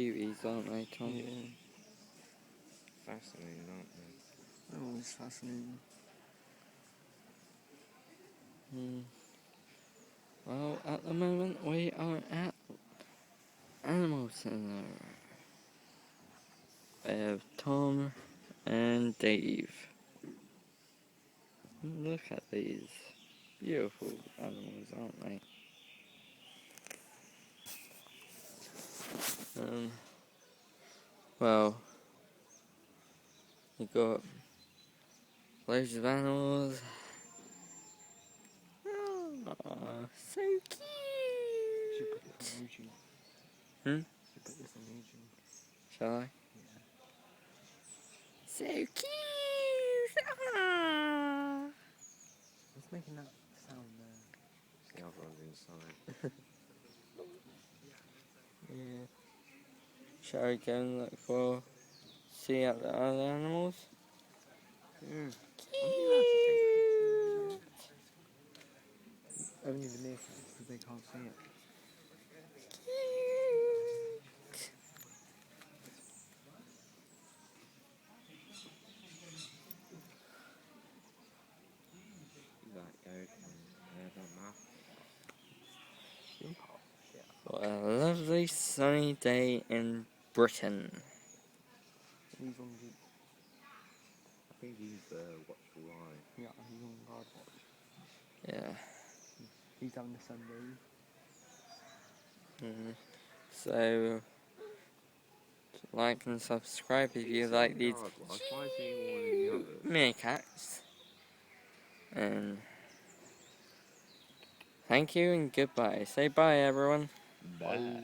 beauties, aren't they, Tom? Yeah. Fascinating, aren't they? They're always fascinating. Well, at the moment we are at Animal Center with Tom and Dave. Look at these beautiful animals, aren't they? Well, you got loads of animals. Oh, so cute! Should put this on YouTube. Should put this on YouTube. Shall I? Yeah. So cute! Ah. What's making that sound there? It's the other ones inside. Yeah. Shall we go and look for, see out the other animals? Cute! Only the meerkats, because they can't see it. That goat and their mouth. What a lovely sunny day in Britain. He's on the... I think he's watchful eye. Yeah, he's on guard watch. Yeah. He's having the sunbathe. So, like and subscribe if you like these Why is he warning the others? meerkats. And thank you and goodbye. Say bye, everyone. Bye.